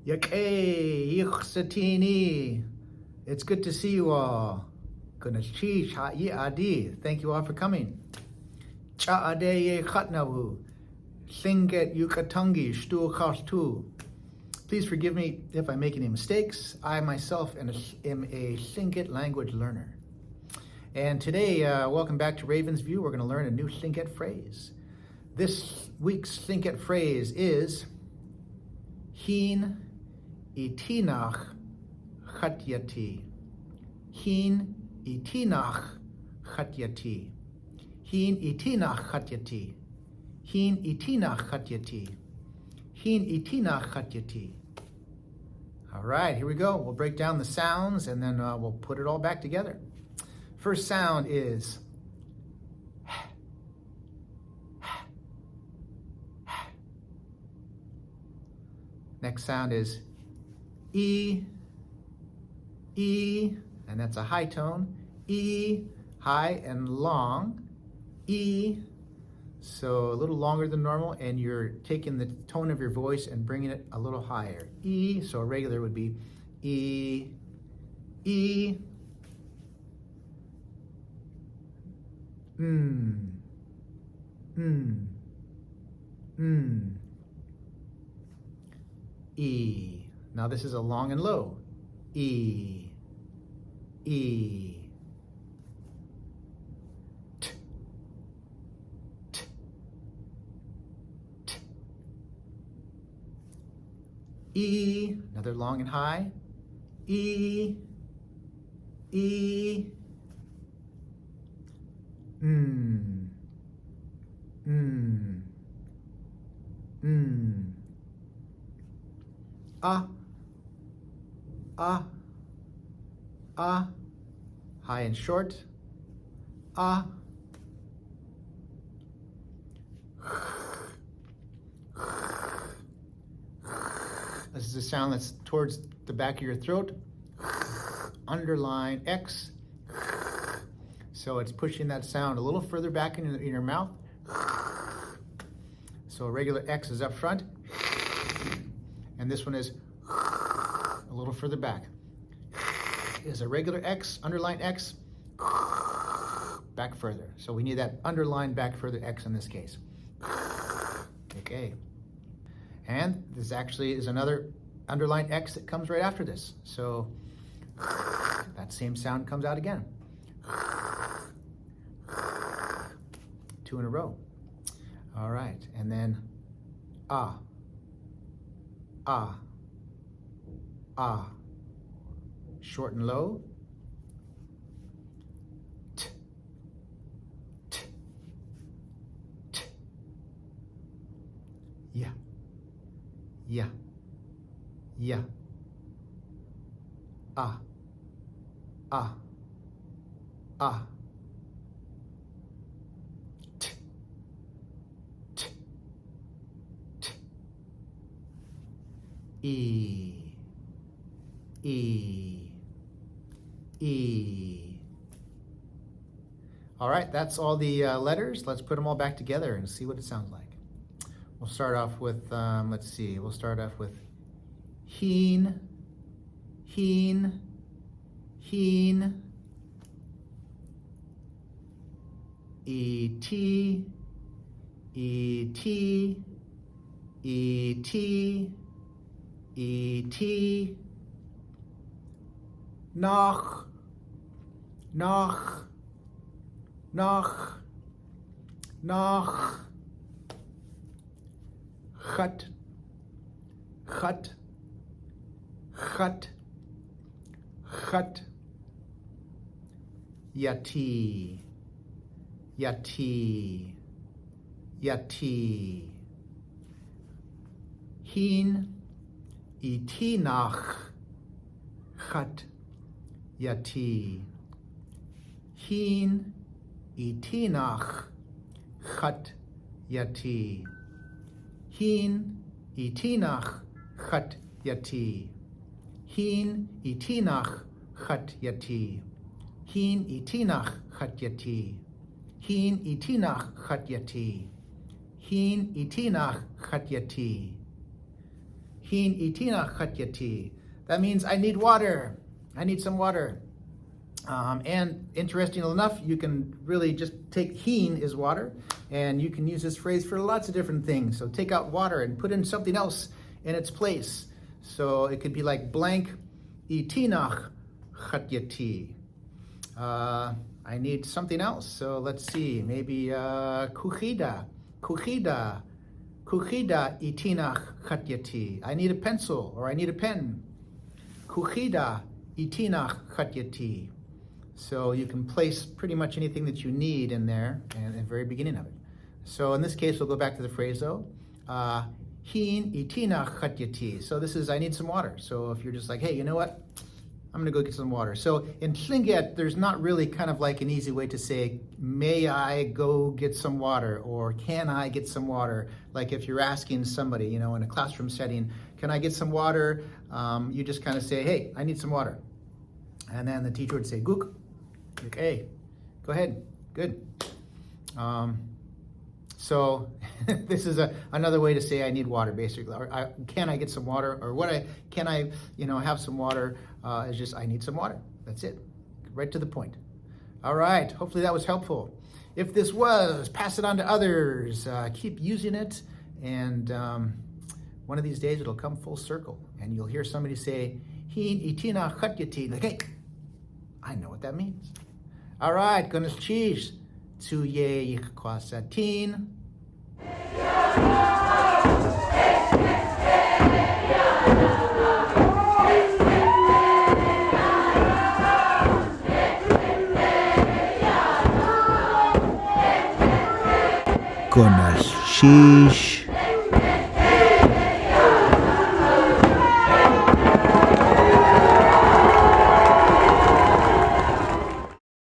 Yéil. It's good to see you all. Gunalchéesh, Yádi. Thank you all for coming. Eyak-Athabascan. Tlingit Yukatungi, Shtu. Please forgive me if I make any mistakes. I myself am a Tlingit language learner. And today, welcome back to Raven's View. We're going to learn a new Tlingit phrase. This week's Tlingit phrase is Héen etéenax yatee. Héen etéenax yatee. Héen etéenax yatee. Héen etéenax yatee. Héen etéenax yatee. All right, here we go. We'll break down the sounds and then we'll put it all back together. First sound is next sound is E, and that's a high tone. E, high and long. E, so a little longer than normal, and you're taking the tone of your voice and bringing it a little higher. E, so a regular would be E, E. E. Now this is a long and low. E, E. T, t, t. E, another long and high. E, E. High and short. This is a sound that's towards the back of your throat. Underline X. So it's pushing that sound a little further back in your mouth. So a regular X is up front. And this one is a little further back. Is a regular X, underline X, back further. So we need that underline back further X in this case. Okay. And this actually is another underline X that comes right after this. So that same sound comes out again. 2 in a row. All right, and then ah. Short and low. T, t, t. Yeah. Ah. T, t, t. E. All right, that's all the letters. Let's put them all back together and see what it sounds like. We'll start off with, let's see, we'll start off with Héen. Etee. Nach. Chat. Yatee. Héen etéenax yatee. Héen etéenax yatee. Héen etéenax yatee. Héen etéenax yatee. Héen etéenax yatee. Héen etéenax yatee. Héen etéenax yatee. Héen etéenax yatee. That means I need water. I need some water. And interesting enough, you can really just take Héen is water, and you can use this phrase for lots of different things. So take out water and put in something else in its place. So it could be like blank etéenax yatee. I need something else. So let's see, maybe kuchida etéenax yatee. I need a pencil or I need a pen. Kuchida etéenax yatee. So you can place pretty much anything that you need in there and at the very beginning of it. So in this case, we'll go back to the phrase though. Héen etéenax yatee. So this is, I need some water. So if you're just like, hey, you know what? I'm gonna go get some water. So in Tlingit, there's not really kind of like an easy way to say, may I go get some water? Or can I get some water? Like if you're asking somebody, you know, in a classroom setting, can I get some water? You just kind of say, hey, I need some water. And then the teacher would say, Guk. Hey, go ahead, good. So this is another way to say I need water, basically. Or can I get some water? Or can I have some water? Is just I need some water. That's it, right to the point. All right, hopefully that was helpful. If this was, pass it on to others. Keep using it, and one of these days it'll come full circle, and you'll hear somebody say, Héen etéenax yatee. Like, hey, I know what that means. All right, Gunalchéesh. To Yéil Eyak-Athabascan. Gunalchéesh.